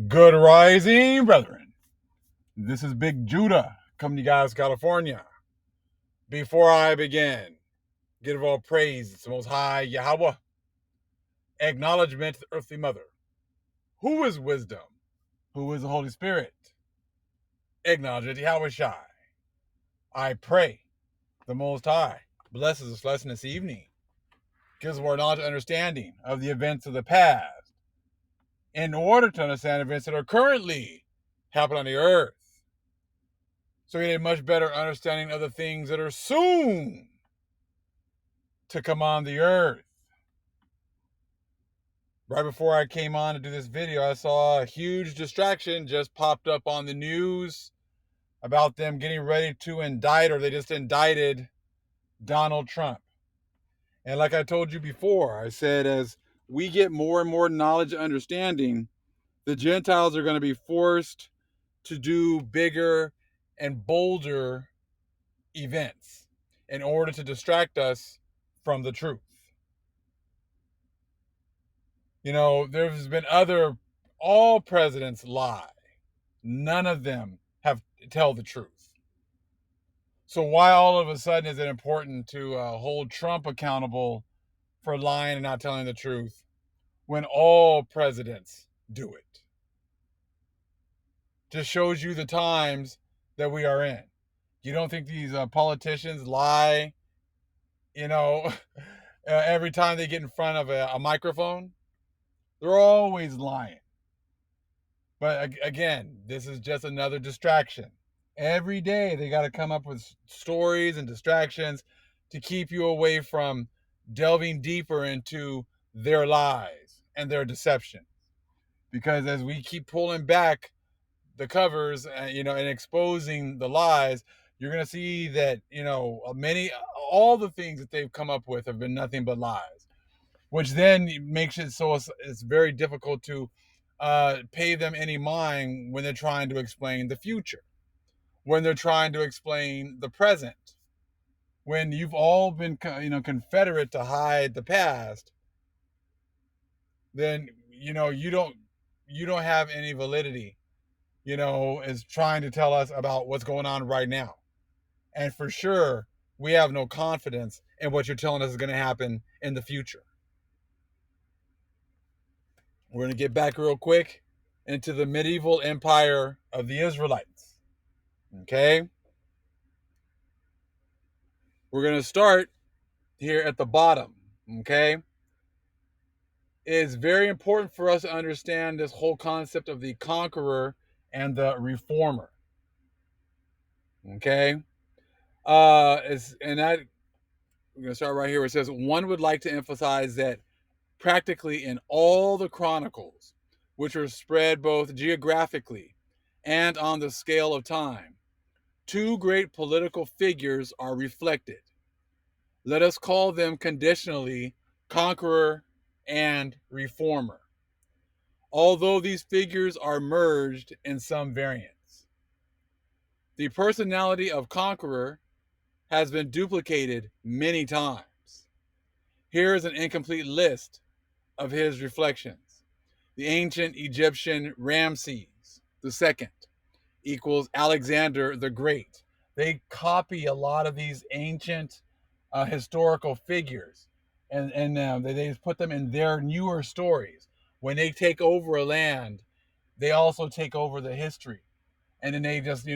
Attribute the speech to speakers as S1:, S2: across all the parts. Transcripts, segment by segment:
S1: Good rising, brethren. This is Big Judah coming to you guys, California. Before I begin, give all praise to the Most High Yahweh. Acknowledgement to the Earthly Mother. Who is wisdom? Who is the Holy Spirit? Acknowledgement to Yahweh Shai. I pray the Most High blesses us lesson this evening, gives more knowledge and understanding of the events of the past in order to understand events that are currently happening on the earth. So we get a much better understanding of the things that are soon to come on the earth. Right before I came on to do this video, I saw a huge distraction just popped up on the news about them getting ready to indict, or they just indicted Donald Trump. And like I told you before, I said as we get more and more knowledge and understanding, the Gentiles are going to be forced to do bigger and bolder events in order to distract us from the truth. You know, there's been all presidents lie. None of them have tell the truth. So why all of a sudden is it important to hold Trump accountable for lying and not telling the truth when all presidents do it? Just shows you the times that we are in. You don't think these politicians lie, you know, every time they get in front of a microphone? They're always lying. But again, this is just another distraction. Every day they got to come up with stories and distractions to keep you away from delving deeper into their lies and their deception. Because as we keep pulling back the covers, and exposing the lies, you're going to see that, all the things that they've come up with have been nothing but lies, which then makes it so it's very difficult to pay them any mind when they're trying to explain the future, when they're trying to explain the present, when you've all been confederate to hide the past. Then you don't have any validity, is trying to tell us about what's going on right now. And for sure, we have no confidence in what you're telling us is going to happen in the future. We're going to get back real quick into the medieval empire of the Israelites. Okay? We're going to start here at the bottom. Okay? It is very important for us to understand this whole concept of the conqueror and the reformer. Okay? We're going to start right here where it says, one would like to emphasize that practically in all the chronicles, which are spread both geographically and on the scale of time, two great political figures are reflected. Let us call them conditionally conqueror and reformer, although these figures are merged in some variants. The personality of conqueror has been duplicated many times. Here is an incomplete list of his reflections. The ancient Egyptian Ramses II equals Alexander the Great. They copy a lot of these ancient historical figures, and they put them in their newer stories. When they take over a land, they also take over the history, and then they just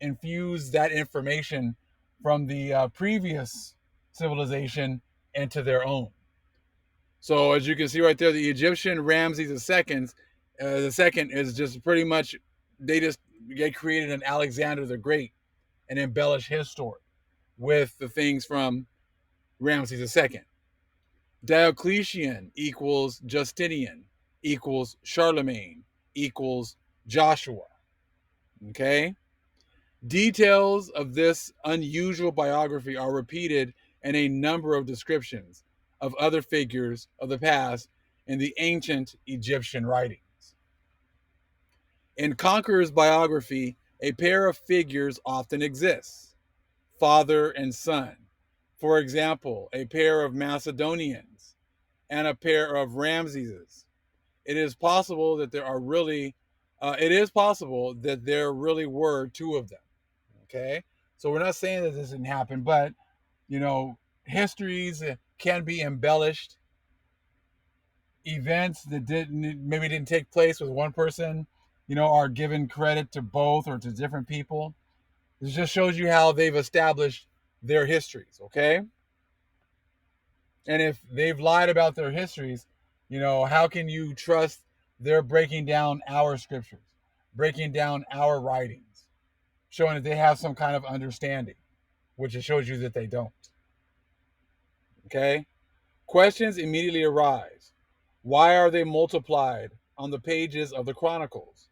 S1: infuse that information from the previous civilization into their own. So as you can see right there, the Egyptian Ramses the second is just pretty much they created an Alexander the Great and embellished his story with the things from Ramses II. Diocletian equals Justinian equals Charlemagne equals Joshua. Okay? Details of this unusual biography are repeated in a number of descriptions of other figures of the past in the ancient Egyptian writings. In Conqueror's biography, a pair of figures often exists, father and son. For example, a pair of Macedonians and a pair of Ramses. It is possible that there are really It is possible that there really were two of them. Okay, so we're not saying that this didn't happen, but you know, histories can be embellished. Events that didn't take place with one person, are given credit to both or to different people. This just shows you how they've established their histories. Okay, and if they've lied about their histories, how can you trust they're breaking down our scriptures, breaking down our writings, showing that they have some kind of understanding, which it shows you that they don't. Okay? Questions immediately arise. Why are they multiplied on the pages of the Chronicles?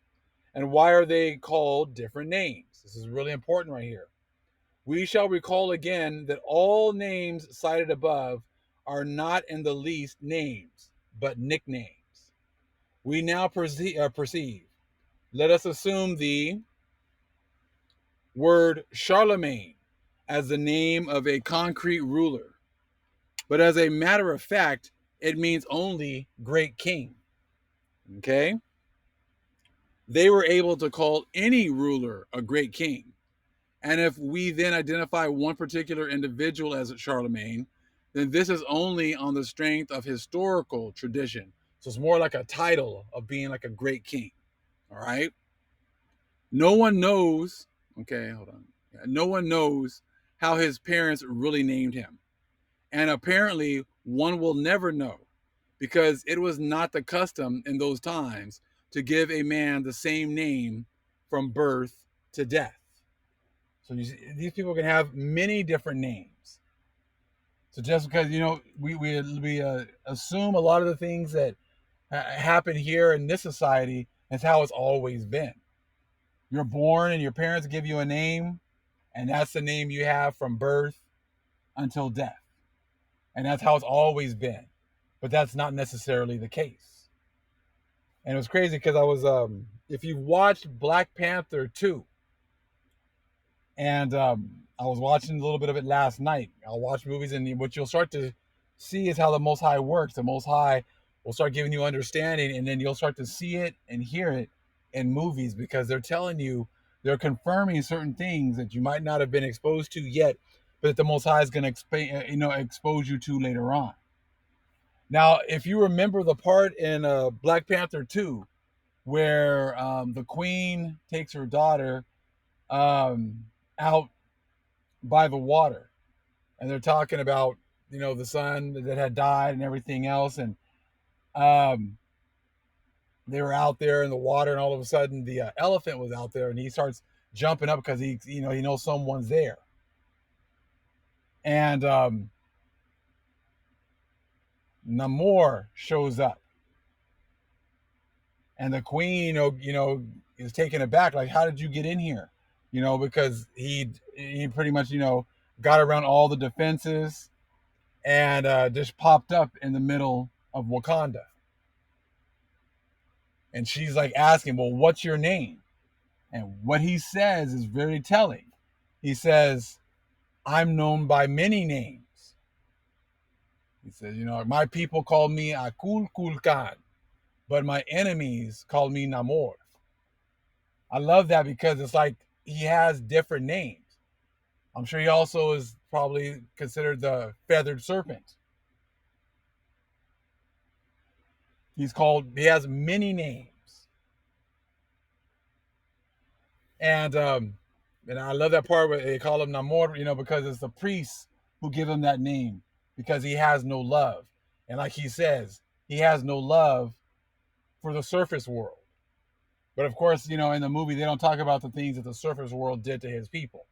S1: And why are they called different names? This is really important right here. We shall recall again that all names cited above are not in the least names, but nicknames. We now perceive. Let us assume the word Charlemagne as the name of a concrete ruler, but as a matter of fact, it means only great king. Okay? They were able to call any ruler a great king. And if we then identify one particular individual as Charlemagne, then this is only on the strength of historical tradition. So it's more like a title of being like a great king. All right? No one knows, okay, hold on. Yeah, no one knows how his parents really named him. And apparently, one will never know because it was not the custom in those times to give a man the same name from birth to death. So you see, these people can have many different names. So just because we assume a lot of the things that happen here in this society is how it's always been. You're born and your parents give you a name, and that's the name you have from birth until death, and that's how it's always been. But that's not necessarily the case. And it was crazy because if you've watched Black Panther 2, and I was watching a little bit of it last night. I'll watch movies, and what you'll start to see is how the Most High works. The Most High will start giving you understanding, and then you'll start to see it and hear it in movies because they're telling you, they're confirming certain things that you might not have been exposed to yet, but that the Most High is going to expose you to later on. Now, if you remember the part in Black Panther 2 where the queen takes her daughter out by the water, and they're talking about the son that had died and everything else, and um, they were out there in the water, and all of a sudden the elephant was out there, and he starts jumping up because he knows someone's there, and Namor shows up, and the queen is taken aback, like, how did you get in here? Because he pretty much got around all the defenses and just popped up in the middle of Wakanda. And she's like asking, well, what's your name? And what he says is very telling. He says, I'm known by many names. He says, my people call me Akul Kulkan, but my enemies call me Namor. I love that because it's like he has different names. I'm sure he also is probably considered the feathered serpent. He has many names. And I love that part where they call him Namor, because it's the priests who give him that name because he has no love. And like he says, he has no love for the surface world. But of course, in the movie, they don't talk about the things that the surface world did to his people.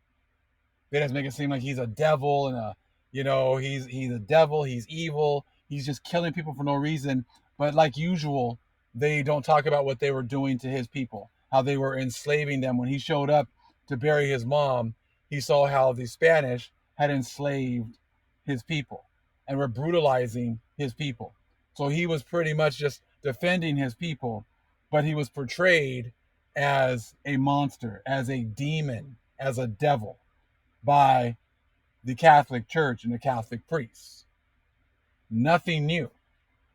S1: They just make it seem like he's a devil and he's a devil, he's evil, he's just killing people for no reason. But like usual, they don't talk about what they were doing to his people, how they were enslaving them. When he showed up to bury his mom, he saw how the Spanish had enslaved his people and were brutalizing his people. So he was pretty much just defending his people, but he was portrayed as a monster, as a demon, as a devil by the Catholic Church and the Catholic priests. Nothing new.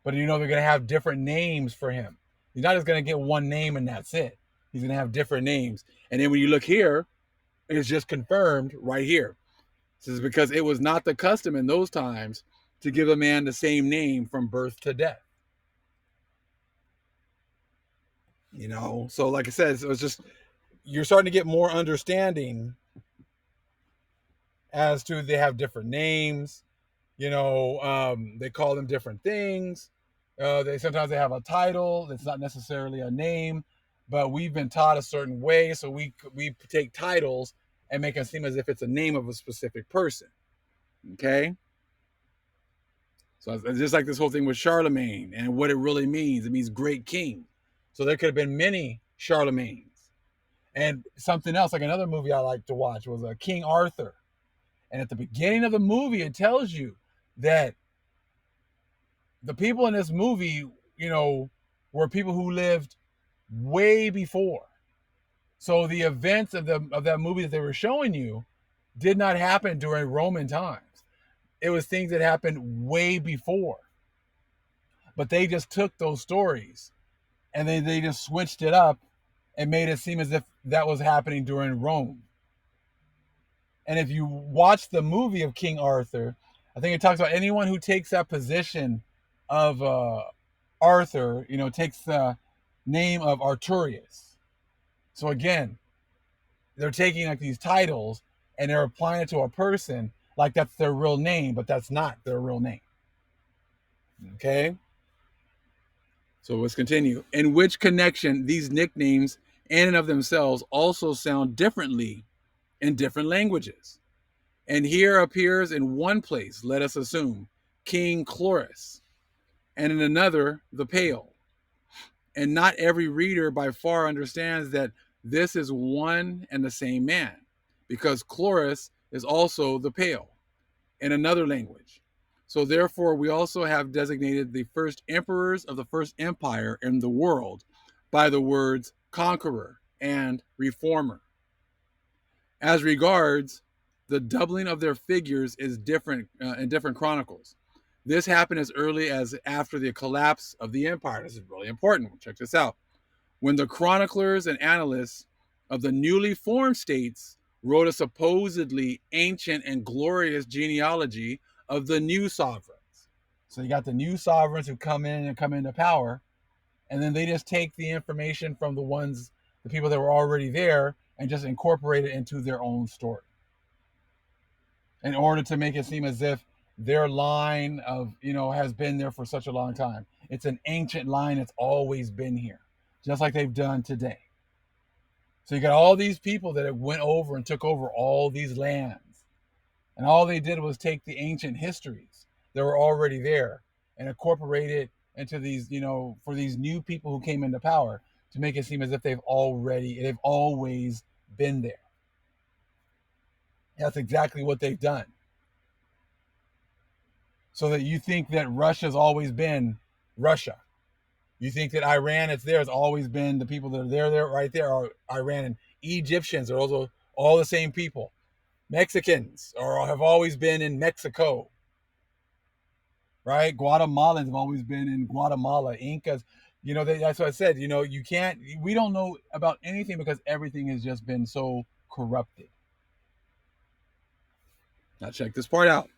S1: But they're going to have different names for him. He's not just going to get one name and that's it. He's going to have different names. And then when you look here, it's just confirmed right here. This is because it was not the custom in those times to give a man the same name from birth to death. So like I said, so it's just, you're starting to get more understanding as to they have different names. They call them different things. They sometimes they have a title that's not necessarily a name, but we've been taught a certain way, so we take titles and make it seem as if it's a name of a specific person. Okay, so it's just like this whole thing with Charlemagne and what it really means. It means great king. So there could have been many Charlemagnes. And something else, like another movie I like to watch was King Arthur. And at the beginning of the movie, it tells you that the people in this movie, were people who lived way before. So the events of that movie that they were showing you did not happen during Roman times. It was things that happened way before. But they just took those stories and they just switched it up and made it seem as if that was happening during Rome. And if you watch the movie of King Arthur, I think it talks about anyone who takes that position of Arthur, takes the name of Arturius. So again, they're taking like these titles and they're applying it to a person like that's their real name, but that's not their real name. Okay? So let's continue. In which connection these nicknames in and of themselves also sound differently in different languages. And here appears in one place, let us assume, King Chloris, and in another, the Pale. And not every reader by far understands that this is one and the same man, because Chloris is also the Pale in another language. So therefore, we also have designated the first emperors of the first empire in the world by the words conqueror and reformer. As regards the doubling of their figures is different in different chronicles. This happened as early as after the collapse of the empire. This is really important. Check this out. When the chroniclers and annalists of the newly formed states wrote a supposedly ancient and glorious genealogy of the new sovereigns. So you got the new sovereigns who come into power, and then they just take the information from the people that were already there, and just incorporate it into their own story in order to make it seem as if their line of, has been there for such a long time. It's an ancient line that's always been here, just like they've done today. So you got all these people that went over and took over all these lands. And all they did was take the ancient histories that were already there and incorporate it into these, for these new people who came into power, to make it seem as if they've always been there. That's exactly what they've done. So that you think that Russia's always been Russia. You think that Iran, it's there, has always been the people that are there right there are Iran, and Egyptians are also all the same people. Mexicans have always been in Mexico. Right? Guatemalans have always been in Guatemala. Incas, that's what I said. We don't know about anything because everything has just been so corrupted. Now check this part out.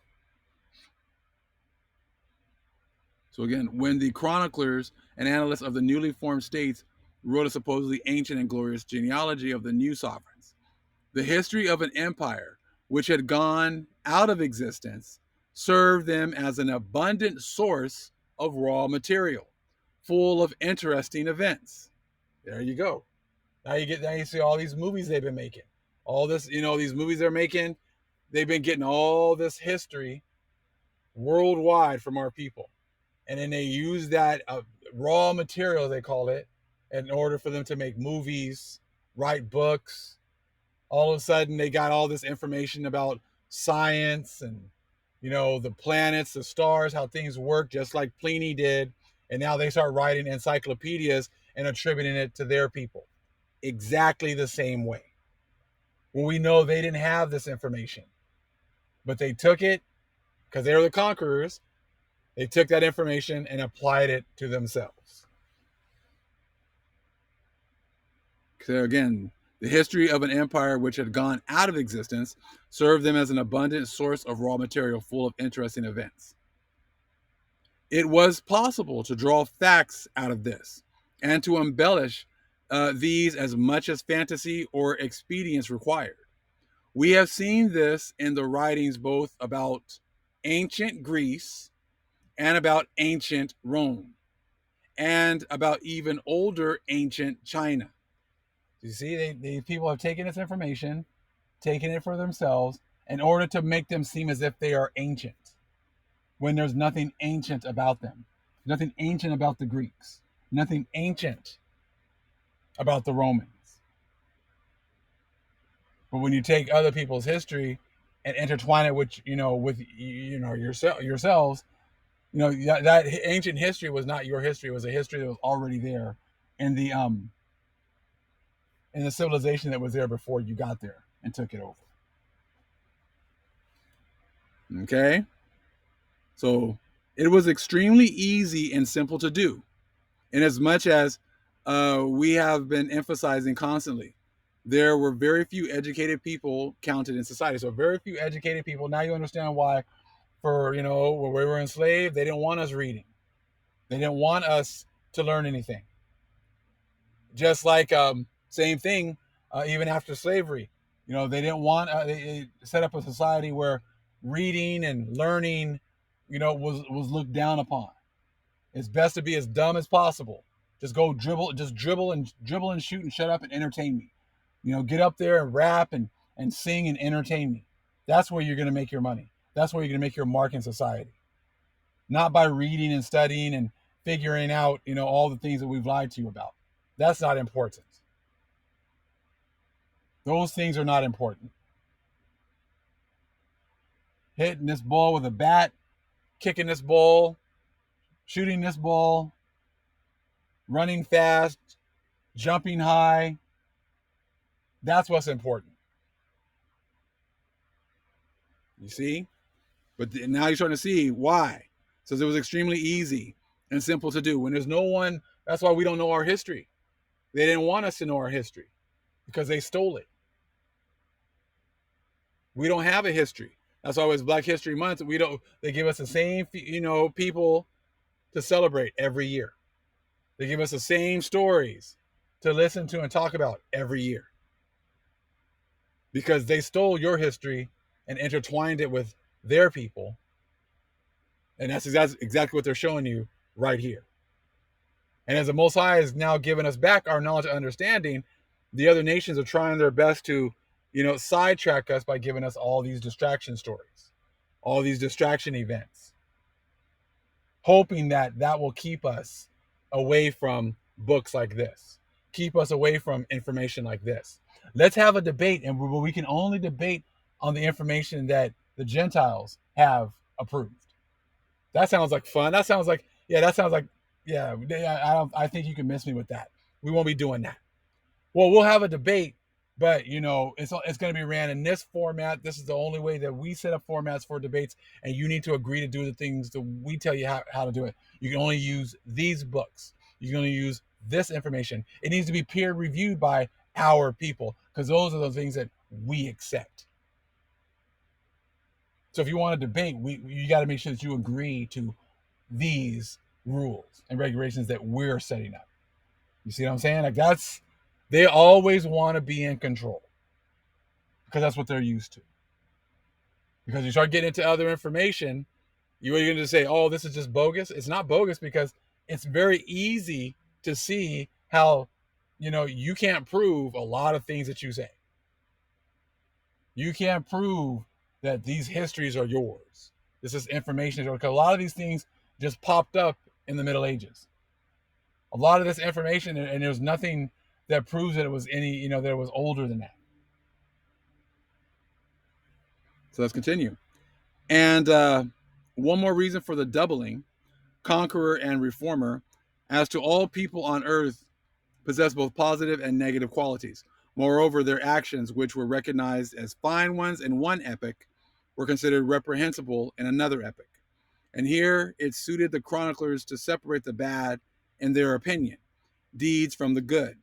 S1: So again, when the chroniclers and annalists of the newly formed states wrote a supposedly ancient and glorious genealogy of the new sovereigns, the history of an empire which had gone out of existence served them as an abundant source of raw material, full of interesting events. There you go. Now you see all these movies they've been making. All this, these movies they're making, they've been getting all this history worldwide from our people. And then they use that raw material, they call it, in order for them to make movies, write books. All of a sudden, they got all this information about science and, the planets, the stars, how things work, just like Pliny did. And now they start writing encyclopedias and attributing it to their people. Exactly the same way. When we know they didn't have this information, but they took it because they were the conquerors. They took that information and applied it to themselves. So again, the history of an empire which had gone out of existence served them as an abundant source of raw material full of interesting events. It was possible to draw facts out of this and to embellish these as much as fantasy or expedience required. We have seen this in the writings both about ancient Greece and about ancient Rome and about even older ancient China. You see, they people have taken this information, taken it for themselves in order to make them seem as if they are ancient, when there's nothing ancient about them, nothing ancient about the Greeks, nothing ancient about the Romans. But when you take other people's history and intertwine it with yourselves, that ancient history was not your history. It was a history that was already there in the civilization that was there before you got there and took it over. Okay? So it was extremely easy and simple to do, in as much as we have been emphasizing constantly. There were very few educated people counted in society. So very few educated people. Now you understand why, when we were enslaved, they didn't want us reading. They didn't want us to learn anything. Just like same thing, even after slavery. They didn't want. They set up a society where reading and learning, was looked down upon. It's best to be as dumb as possible. Just dribble and shoot and shut up and entertain me. Get up there and rap and sing and entertain me. That's where you're going to make your money. That's where you're going to make your mark in society. Not by reading and studying and figuring out, all the things that we've lied to you about. That's not important. Those things are not important. Hitting this ball with a bat, kicking this ball, shooting this ball, running fast, jumping high. That's what's important. You see? But now you're starting to see why. So it was extremely easy and simple to do. When there's no one, that's why we don't know our history. They didn't want us to know our history because they stole it. We don't have a history. That's why it's Black History Month. They give us the same, people to celebrate every year. They give us the same stories to listen to and talk about every year. Because they stole your history and intertwined it with their people. And that's exactly what they're showing you right here. And as the Most High has now given us back our knowledge and understanding, the other nations are trying their best to, sidetrack us by giving us all these distraction stories, all these distraction events, hoping that will keep us away from books like this, keep us away from information like this. Let's have a debate, and we can only debate on the information that the Gentiles have approved. That sounds like fun. I think you can miss me with that. We won't be doing that. Well, we'll have a debate, but it's going to be ran in this format. This is the only way that we set up formats for debates, and you need to agree to do the things that we tell you how to do it. You can only use these books. You can only use this information. It needs to be peer reviewed by our people, because those are the things that we accept. So if you want to debate, you got to make sure that you agree to these rules and regulations that we're setting up. You see what I'm saying? Like they always want to be in control because that's what they're used to. Because you start getting into other information, you're going to say, oh, this is just bogus. It's not bogus because it's very easy to see how, you can't prove a lot of things that you say. You can't prove that these histories are yours. This is information. Because a lot of these things just popped up in the Middle Ages. A lot of this information, and there's nothing that proves that it was that it was older than that. So let's continue. And one more reason for the doubling, conqueror and reformer, as to all people on earth possess both positive and negative qualities. Moreover, their actions, which were recognized as fine ones in one epoch, were considered reprehensible in another epoch. And here it suited the chroniclers to separate the bad, in their opinion, deeds from the good,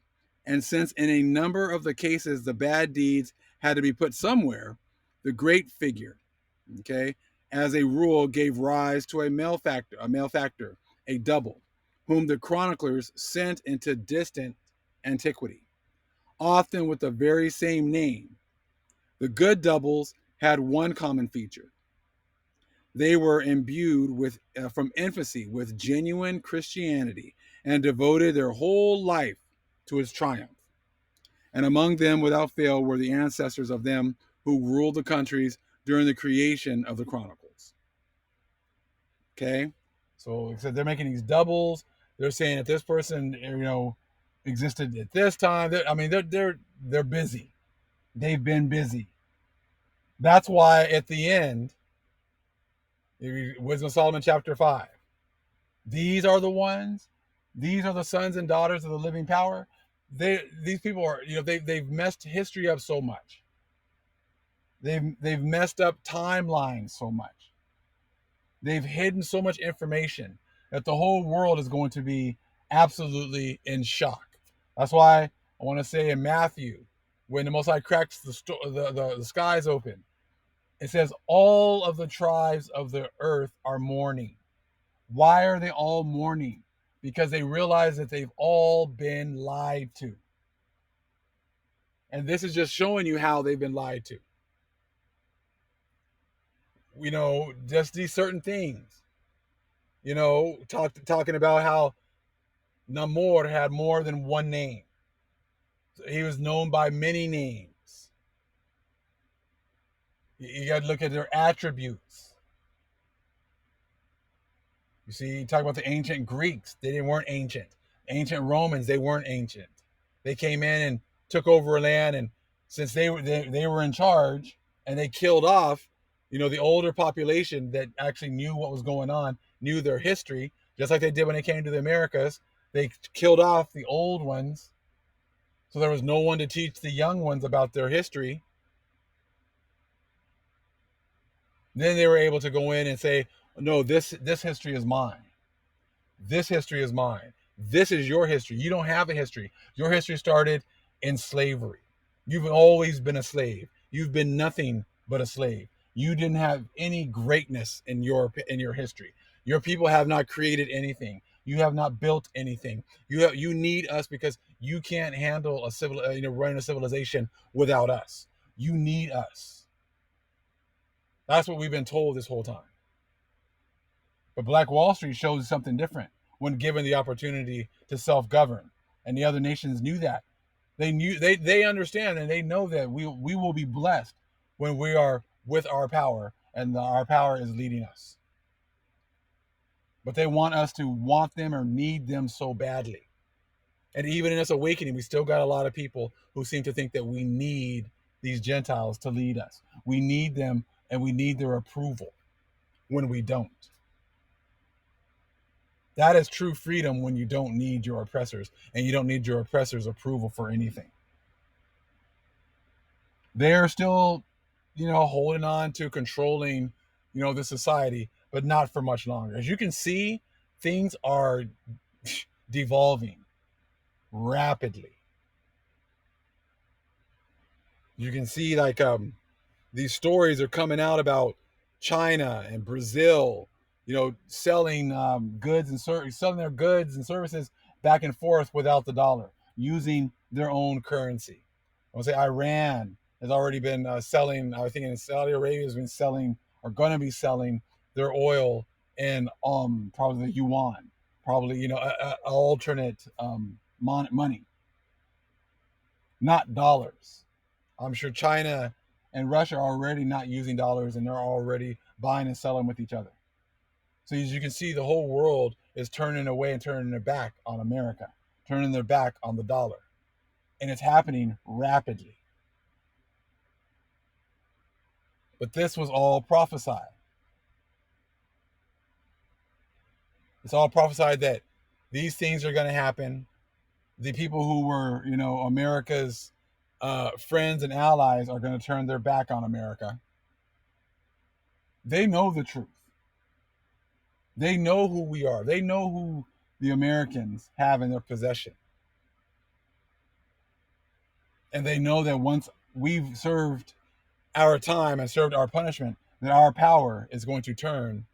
S1: And since in a number of the cases the bad deeds had to be put somewhere, the great figure, okay, as a rule gave rise to a malefactor, a double, whom the chroniclers sent into distant antiquity, often with the very same name. The good doubles had one common feature. They were imbued with, from infancy, with genuine Christianity and devoted their whole life to its triumph. And among them, without fail, were the ancestors of them who ruled the countries during the creation of the Chronicles. Okay, so they're making these doubles. They're saying that this person, existed at this time. They're busy. They've been busy. That's why at the end, Wisdom of Solomon chapter 5, these are the ones, these are the sons and daughters of the living power. These people are, they've messed history up so much. They've messed up timelines so much. They've hidden so much information that the whole world is going to be absolutely in shock. That's why I want to say in Matthew, when the Most High cracks the skies open, it says all of the tribes of the earth are mourning. Why are they all mourning? Because they realize that they've all been lied to. And this is just showing you how they've been lied to. Just these certain things. Talking about how Namor had more than one name. He was known by many names. You got to look at their attributes. You see, talk about the ancient Greeks. They weren't ancient. Ancient Romans, they weren't ancient. They came in and took over a land, and since they were in charge, and they killed off, the older population that actually knew what was going on, knew their history, just like they did when they came to the Americas. They killed off the old ones, so there was no one to teach the young ones about their history. Then they were able to go in and say, no, this history is mine. This history is mine. This is your history. You don't have a history. Your history started in slavery. You've always been a slave. You've been nothing but a slave. You didn't have any greatness in your history. Your people have not created anything. You have not built anything. You need us because you can't handle running a civilization without us. You need us. That's what we've been told this whole time. But Black Wall Street shows something different when given the opportunity to self-govern, and the other nations knew that. They understand, and they know that we will be blessed when we are with our power, and our power is leading us. But they want us to want them or need them so badly. And even in this awakening, we still got a lot of people who seem to think that we need these Gentiles to lead us. We need them, and we need their approval when we don't. That is true freedom, when you don't need your oppressors, and you don't need your oppressors' approval for anything. They're still, holding on to controlling, the society, but not for much longer. As you can see, things are devolving rapidly. You can see these stories are coming out about China and Brazil, selling goods and selling their goods and services back and forth without the dollar, using their own currency. I would say Iran has already been selling. I think in Saudi Arabia has been selling, or going to be selling, their oil in probably the yuan, probably a alternate money, not dollars. I'm sure China and Russia are already not using dollars, and they're already buying and selling with each other. So as you can see, the whole world is turning away and turning their back on America, turning their back on the dollar. And it's happening rapidly. But this was all prophesied. It's all prophesied that these things are going to happen. The people who were, America's friends and allies are going to turn their back on America. They know the truth. They know who we are. They know who the Americans have in their possession. And they know that once we've served our time and served our punishment, that our power is going to turn,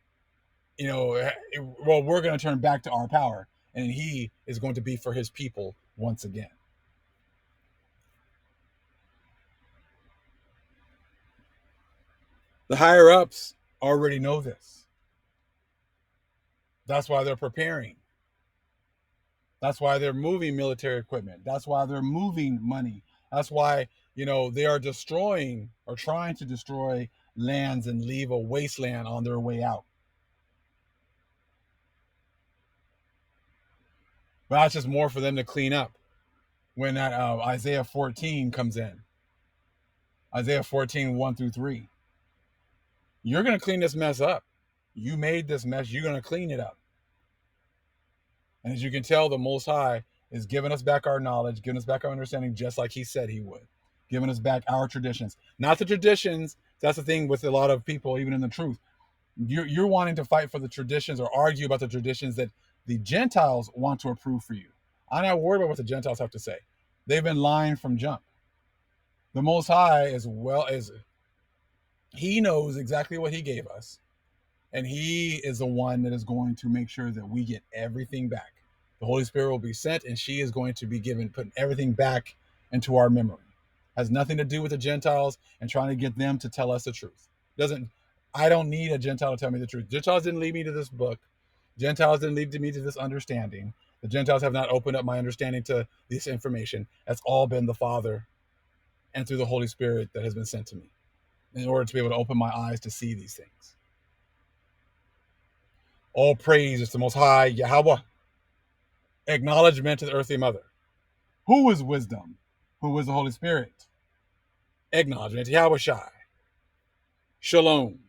S1: well, we're going to turn back to our power, and he is going to be for his people once again. The higher ups already know this. That's why they're preparing. That's why they're moving military equipment. That's why they're moving money. That's why, they are destroying or trying to destroy lands and leave a wasteland on their way out. But that's just more for them to clean up when that Isaiah 14 comes in. Isaiah 14, 1 through 3. You're going to clean this mess up. You made this mess. You're going to clean it up. And as you can tell, the Most High is giving us back our knowledge, giving us back our understanding, just like he said he would. Giving us back our traditions. Not the traditions. That's the thing with a lot of people, even in the truth. You're wanting to fight for the traditions or argue about the traditions that the Gentiles want to approve for you. I'm not worried about what the Gentiles have to say. They've been lying from jump. The Most High, as well as he knows exactly what he gave us, and he is the one that is going to make sure that we get everything back. The Holy Spirit will be sent, and she is going to be putting everything back into our memory. Has nothing to do with the Gentiles and trying to get them to tell us the truth. I don't need a Gentile to tell me the truth. Gentiles didn't lead me to this book. Gentiles didn't lead me to this understanding. The Gentiles have not opened up my understanding to this information. That's all been the Father and through the Holy Spirit that has been sent to me in order to be able to open my eyes to see these things. All praise is the Most High Yahweh. Acknowledgement to the earthly mother. Who is wisdom? Who is the Holy Spirit? Acknowledgement to Yahweh Shai. Shalom.